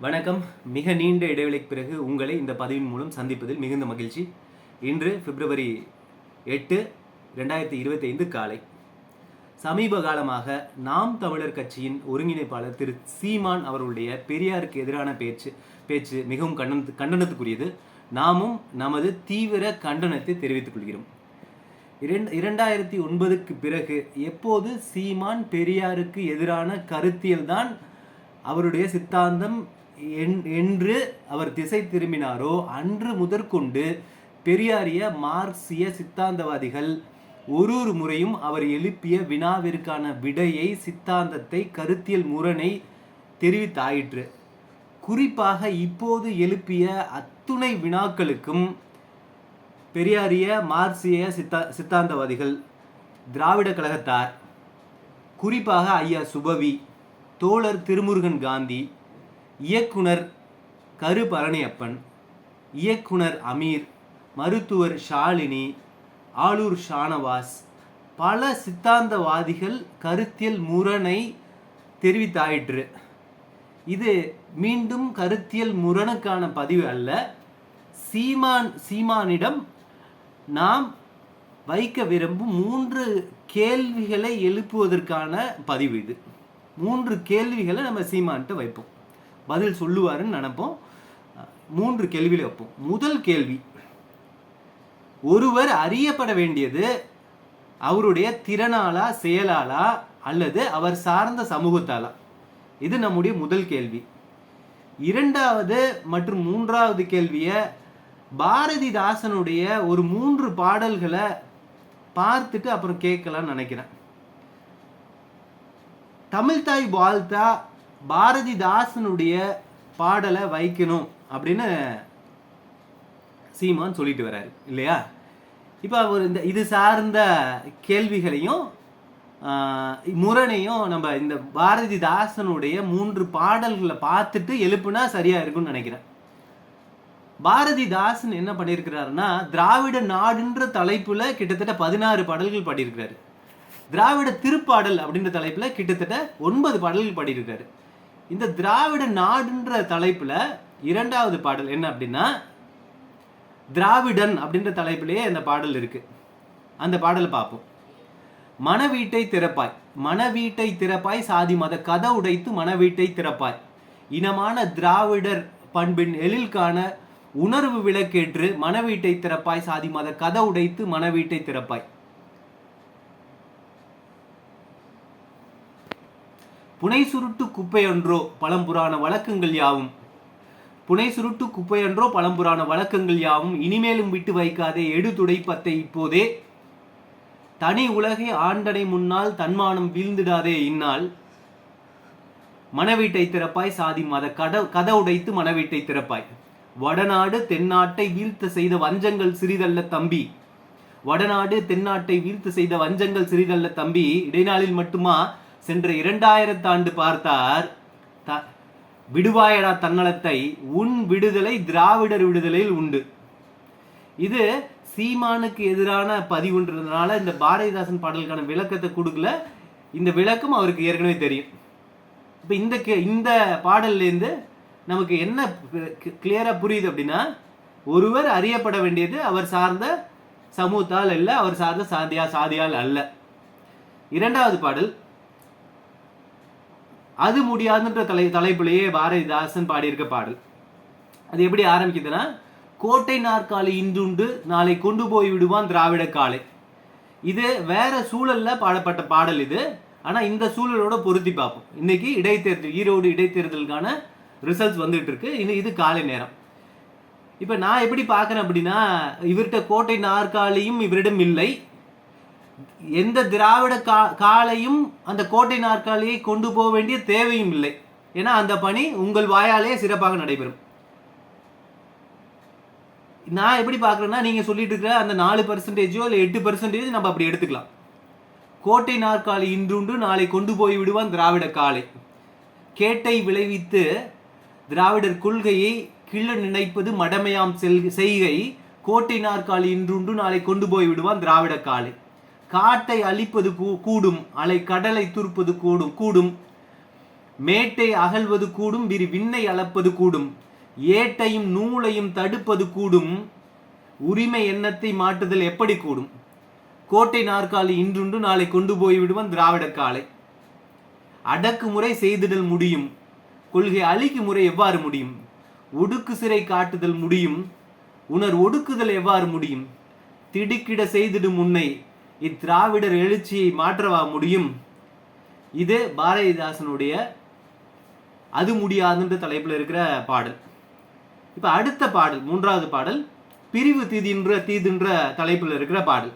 வணக்கம். மிக நீண்ட இடைவெளிக்கு பிறகு உங்களை இந்த பதிவின் மூலம் சந்திப்பதில் மிகுந்த மகிழ்ச்சி. இன்று பிப்ரவரி 8, 2025 காலை. சமீப காலமாக நாம் தமிழர் கட்சியின் ஒருங்கிணைப்பாளர் திரு சீமான் அவர்களுடைய பெரியாருக்கு எதிரான பேச்சு மிகவும் கண்டனத்துக்குரியது. நாமும் நமது தீவிர கண்டனத்தை தெரிவித்துக் கொள்கிறோம். 2009க்கு பிறகு எப்போது சீமான் பெரியாருக்கு எதிரான கருத்தியல் தான் அவருடைய சித்தாந்தம் என்று அவர் திசை திரும்பினாரோ அன்று முதற்கொண்டு பெரியாரிய மார்க்சிய சித்தாந்தவாதிகள் ஒரு முறையும் அவர் எழுப்பிய வினாவிற்கான விடையை, சித்தாந்தத்தை, கருத்தியல் முரணை தெரிவித்தாயிற்று. குறிப்பாக இப்போது எழுப்பிய அத்துணை வினாக்களுக்கும் பெரியாரிய மார்க்சிய சித்தாந்தவாதிகள், திராவிட கழகத்தார், குறிப்பாக ஐயா சுபவி, தோழர் திருமுருகன் காந்தி, இயக்குனர் கரு பழனியப்பன், இயக்குனர் அமீர், மருத்துவர் ஷாலினி, ஆலூர் ஷானவாஸ், பல சித்தாந்தவாதிகள் கருத்தியல் முரணை தெரிவித்தாயிற்று. இது மீண்டும் கருத்தியல் முரணுக்கான பதிவு அல்ல. சீமானிடம் நாம் வைக்க விரும்பும் 3 கேள்விகளை எழுப்புவதற்கான பதிவு இது. 3 கேள்விகளை நம்ம சீமான்கிட்ட வைப்போம், பதில் சொல்லுவாருன்னு நினைப்போம். 3 கேள்விகளை வைப்போம். முதல் கேள்வி, ஒருவர் அறியப்பட வேண்டியது அவருடைய திறனாலா, செயலாலா, அல்லது அவர் சார்ந்த சமூகத்தாலா? இது நம்முடைய முதல் கேள்வி. 2வது மற்றும் 3வது கேள்வியை பாரதிதாசனுடைய ஒரு 3 பாடல்களை பார்த்துட்டு அப்புறம் கேட்கலாம்னு நினைக்கிறேன். தமிழ்தாய் வாழ்த்தா பாரதிதாசனுடைய பாடலை வைக்கணும் அப்படின்னு சீமான் சொல்லிட்டு வர்றாரு இல்லையா? இப்போ அவர் இது சார்ந்த கேள்விகளையும் முரணையும் நம்ம இந்த பாரதிதாசனுடைய 3 பாடல்களை பார்த்துட்டு எழுப்புனா சரியா இருக்கும்னு நினைக்கிறேன். பாரதிதாசன் என்ன பண்ணியிருக்கிறாருன்னா, திராவிட நாடுன்ற தலைப்புல கிட்டத்தட்ட 16 பாடல்கள் பாடியிருக்கிறாரு. திராவிட திருப்பாடல் அப்படின்ற தலைப்புல கிட்டத்தட்ட 9 பாடல்கள் பாடியிருக்காரு. இந்த திராவிட நாடுன்ற தலைப்புல 2வது பாடல் என்ன அப்படின்னா, திராவிடன் அப்படின்ற தலைப்பிலேயே அந்த பாடல் இருக்கு. அந்த பாடலை பார்ப்போம். மனவீட்டை திறப்பாய், மனவீட்டை திறப்பாய், சாதி மத கதை உடைத்து மனவீட்டை திறப்பாய், இனமான திராவிடர் பண்பின் எழில்காண உணர்வு விளக்கேற்று மனவீட்டை திறப்பாய், சாதி மத கதை உடைத்து மனவீட்டை திறப்பாய். புனை சுருட்டு குப்பையொன்றோ பழம்புராண வழக்கங்கள் யாவும், புனை சுருட்டு குப்பையொன்றோ பழம்புராண வழக்கங்கள் யாவும், இனிமேலும் விட்டு வைக்காதே எடு துடைப்பத்தை இப்போதே, தனி உலகை ஆண்டனை முன்னால் தன்மானம் வீழ்ந்திடாதே இந்நாள், மனவீட்டை திறப்பாய், சாதி மத கதை உடைத்து மனவீட்டை திறப்பாய். வடநாடு தென்னாட்டை வீழ்த்த செய்த வஞ்சங்கள் சிறிதல்ல தம்பி, வடநாடு தென்னாட்டை வீழ்த்த செய்த வஞ்சங்கள் சிறிதல்ல தம்பி, இடைநாளில் மட்டுமா சென்ற 2000 ஆண்டு பார்த்தார், விடுவாயடா தன்னலத்தை, உன் விடுதலை திராவிடர் விடுதலையில் உண்டு. இது சீமானுக்கு எதிரான பதிவுன்றதுனால இந்த பாரதிதாசன் பாடலுக்கான விளக்கத்தை கொடுக்கல. இந்த விளக்கம் அவருக்கு ஏற்கனவே தெரியும். இப்போ இந்த பாடல்லேருந்து நமக்கு என்ன கிளியரா புரியுது அப்படின்னா, ஒருவர் அறியப்பட வேண்டியது அவர் சார்ந்த சமூகத்தால் அல்ல, அவர் சார்ந்த சாதியால் அல்ல. 2வது பாடல், அது முடியாதுன்ற தலைப்பிலேயே பாரதிதாசன் பாடியிருக்க பாடல். அது எப்படி ஆரம்பிக்குதுன்னா, கோட்டை நாற்காலி இன்றுண்டு நாளை கொண்டு போய் விடுவான் திராவிட காலை. இது வேற சூழல்ல பாடப்பட்ட பாடல் இது. ஆனா இந்த சூழலோட பொருத்தி பார்ப்போம். இன்னைக்கு இடைத்தேர்தல், ஈரோடு இடைத்தேர்தலுக்கான ரிசல்ட்ஸ் வந்துட்டு இருக்கு. இது காலை நேரம். இப்ப நான் எப்படி பார்க்கறேன் அப்படின்னா, இவர்கிட்ட கோட்டை நாற்காலியும் இவரிடம் இல்லை, எந்த திராவிட காலையும் அந்த கோட்டை நாற்காலியை கொண்டு போக வேண்டிய தேவையும் இல்லை. ஏன்னா அந்த பணி உங்கள் வாயாலே சிறப்பாக நடைபெறும். நான் எப்படி பார்க்குறேன்னா, நீங்கள் சொல்லிட்டு இருக்கிற அந்த 4% இல்லை 8% நம்ம அப்படி எடுத்துக்கலாம். கோட்டை நாற்காலி இன்றுண்டு நாளை கொண்டு போய் விடுவான் திராவிட காலை, கேட்டை விளைவித்து திராவிடர் கொள்கையை கிள்ள நினைப்பது மடமையாம் செய்கை, கோட்டை நாற்காலி இன்றுண்டு நாளை கொண்டு போய் விடுவான் திராவிட காலை, காட்டை அழிப்பது கூடும், அலை கடலை துருப்பது கூடும், மேட்டை அகழ்வது கூடும், விண்ணை அளப்பது கூடும், ஏட்டையும் நூலையும் தடுப்பது கூடும், உரிமை எண்ணத்தை மாற்றுதல் எப்படி கூடும்? கோட்டை நாற்காலி இன்றுண்டு நாளை கொண்டு போய் விடுவான் திராவிட காலை. அடக்குமுறை செய்திடல் முடியும், கொள்கை அழிக்கு முறை எவ்வாறு முடியும்? ஒடுக்கு சிறை காட்டுதல் முடியும், உணர் ஒடுக்குதல் எவ்வாறு முடியும்? திடுக்கிட செய்திடும் உன்னை இத்திராவிடர் எழுச்சியை மாற்றவா முடியும்? இது பாரதிதாசனுடைய அது முடியாதுன்ற தலைப்பில் இருக்கிற பாடல். இப்ப அடுத்த பாடல், மூன்றாவது பாடல், பிரிவு தீதுன்ற தலைப்பில் இருக்கிற பாடல்.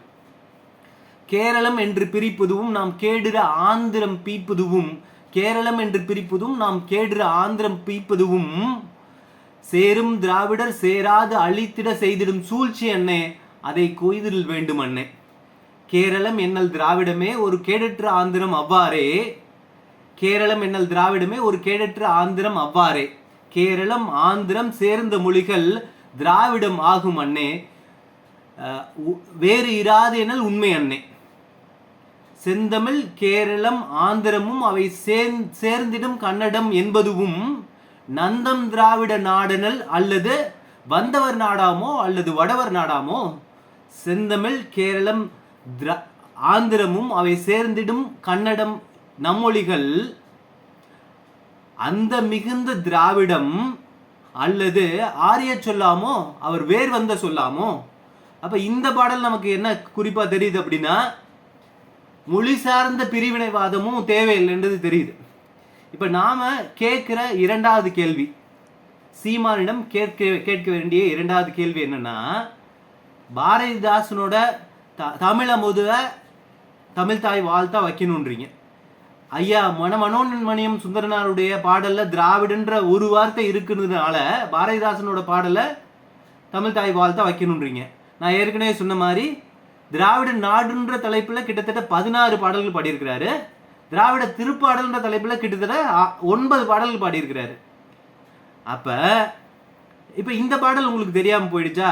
கேரளம் என்று பிரிப்பதுவும் நாம் கேடுற ஆந்திரம் பீப்பதுவும், கேரளம் என்று பிரிப்பதும் நாம் கேடுற ஆந்திரம் பீப்பதுவும், சேரும் திராவிடர் சேராது அழித்திட செய்திடும் சூழ்ச்சி அண்ணே, அதை கொய்தில் வேண்டும் அண்ணே. கேரளம் என்னல் திராவிடமே ஒரு கேடற்ற ஆந்திரம் அவ்வாறே, கேரளம் என்னல் திராவிடமே ஒரு கேடற்ற ஆந்திரம் அவ்வாறே, கேரளம் ஆந்திரம் சேர்ந்த மொழிகள் திராவிடம் ஆகும் அண்ணே, வேறு இராது எனல் உண்மை அண்ணே. செந்தமிழ் கேரளம் ஆந்திரமும் அவை சேர்ந்திடும் கன்னடம் என்பதுவும், நந்தம் திராவிட நாடனல் அல்லது வந்தவர் நாடாமோ அல்லது வடவர் நாடாமோ, செந்தமிழ் கேரளம் ஆந்திரமும் அவை சேர்ந்திடும் கன்னடம் நம்மொழிகள், அந்த மிகுந்த திராவிடம் அல்லது ஆரிய சொல்லாமோ அவர் வேர் வந்த சொல்லாமோ. அப்ப இந்த பாடல் நமக்கு என்ன குறிப்பா தெரியுது அப்படின்னா, மொழி சார்ந்த பிரிவினைவாதமும் தேவையில்லைன்றது தெரியுது. இப்ப நாம கேட்கிற இரண்டாவது கேள்வி, சீமானிடம் கேட்க வேண்டிய இரண்டாவது கேள்வி என்னன்னா, பாரதிதாசனோட தமிழமுதுவ தமிழ் தாய் வாழ்த்தா வைக்கணும்ன்றீங்க. ஐயா மனோன்மணியம் சுந்தரனாருடைய பாடல்ல திராவிடன்ற ஒரு வார்த்தை இருக்குன்றதுனால பாரதிதாசனோட பாடல தமிழ் தாய் வாழ்த்தா வைக்கணும்ன்றீங்க. நான் ஏற்கனவே சொன்ன மாதிரி திராவிட நாடுன்ற தலைப்புல கிட்டத்தட்ட 16 பாடல்கள் பாடியிருக்கிறாரு. திராவிட திருப்பாடல்ன்ற தலைப்புல கிட்டத்தட்ட 9 பாடல்கள் பாடியிருக்கிறாரு. அப்ப இப்ப இந்த பாடல் உங்களுக்கு தெரியாம போயிடுச்சா?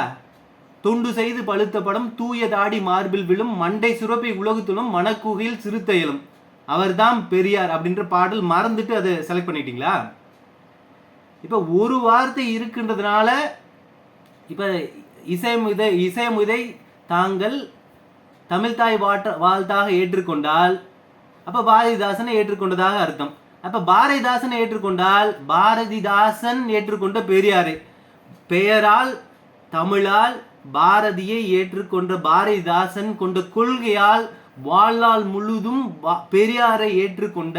தொண்டு செய்து பழுத்த படம் தூய தாடி மார்பில் விழும் மண்டை சுரப்பை உலகத்திலும் மணக்குகையில் சிறுத்தையிலும் அவர்தான் பெரியார் அப்படின்ற பாடல் மறந்துட்டு அதை செலக்ட் பண்ணிட்டீங்களா? இப்ப ஒரு வார்த்தை இருக்குன்றதுனால இப்ப இசைமுதை தாங்கள் தமிழ்தாய் வாழ்த்தாக ஏற்றுக்கொண்டால் அப்ப பாரதிதாசனை ஏற்றுக்கொண்டதாக அர்த்தம். அப்ப பாரதிதாசனை ஏற்றுக்கொண்டால் பாரதிதாசன் ஏற்றுக்கொண்ட பெரியாரை, பெயரால் தமிழால் பாரதியை ஏற்றுக்கொண்ட பாரதிதாசன் கொண்ட கொள்கையால் வாழ்நாள் முழுதும் பெரியாரை ஏற்றுக்கொண்ட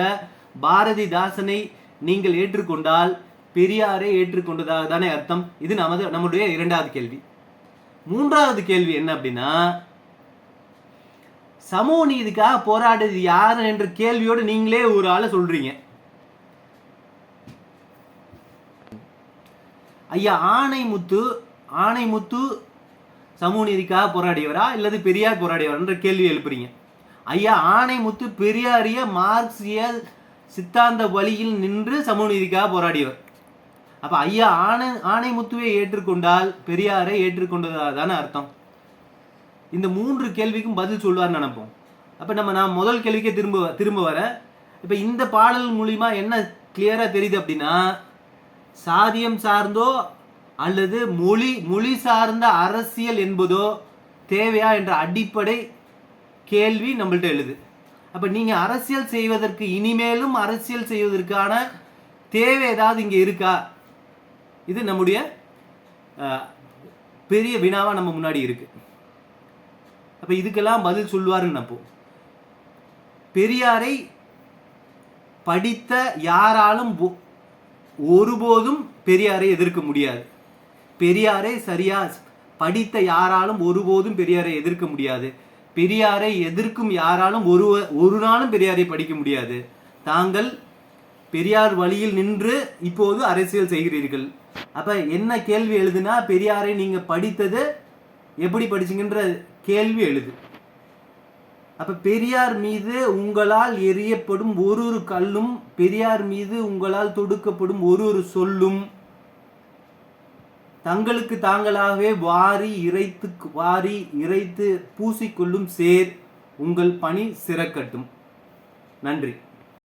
பாரதிதாசனை நீங்கள் ஏற்றுக்கொண்டால் பெரியாரை ஏற்றுக்கொண்டதாக தானே அர்த்தம். இது நம்முடைய இரண்டாவது கேள்வி. மூன்றாவது கேள்வி என்ன அப்படின்னா, சமூக நீதிக்காக போராடுறது யாரு என்ற கேள்வியோடு நீங்களே ஒரு ஆளை சொல்றீங்க. ஐயா ஆணைமுத்து சமூக நீதிக்காக போராடியவரா இல்லது பெரியார் போராடியவரா என்ற கேள்வி எழுப்புறீங்க. ஐயா ஆணைமுத்து பெரியாரிய மார்க்சிய சித்தாந்த வழியில் நின்று சமூக நீதிக்காக போராடியவர். அப்ப ஐயா ஆணைமுத்துவை ஏற்றுக்கொண்டால் பெரியாரை ஏற்றுக்கொண்டதாக தானே அர்த்தம். இந்த 3 கேள்விக்கும் பதில் சொல்வார்னு நினைப்போம். அப்ப நான் முதல் கேள்விக்கே திரும்ப வர, இப்ப இந்த பாடல் மூலியமா என்ன கிளியரா தெரியுது அப்படின்னா, சாதியம் சார்ந்தோ அல்லது மொழி சார்ந்த அரசியல் என்பதோ தேவையா என்ற அடிப்படை கேள்வி நம்மள்ட்ட எழுது. அப்ப நீங்க அரசியல் செய்வதற்கு, இனிமேலும் அரசியல் செய்வதற்கான தேவை ஏதாவது இங்க இருக்கா? இது நம்முடைய பெரிய வினாவா நம்ம முன்னாடி இருக்கு. அப்ப இதுக்கெல்லாம் பதில் சொல்வாருன்னு நினைப்போம். பெரியாரை படித்த யாராலும் ஒருபோதும் பெரியாரை எதிர்க்க முடியாது. பெரியாரை சரியா படித்த யாராலும் ஒருபோதும் பெரியாரை எதிர்க்க முடியாது. பெரியாரை எதிர்க்கும் யாராலும் ஒரு நாளும் பெரியாரை படிக்க முடியாது. தாங்கள் பெரியார் வழியில் நின்று இப்போது அரசியல் செய்கிறீர்கள். அப்ப என்ன கேள்வி எழுதுனா, பெரியாரை நீங்க படித்தது எப்படி படிச்சீங்கன்ற கேள்வி எழுது. அப்ப பெரியார் மீது உங்களால் எறியப்படும் ஒரு கல்லும், பெரியார் மீது உங்களால் தொடுக்கப்படும் ஒரு சொல்லும் தங்களுக்கு தாங்களாகவே வாரி இறைத்து பூசிக்கொள்ளும் சேர் உங்கள் பணி சிறக்கட்டும். நன்றி.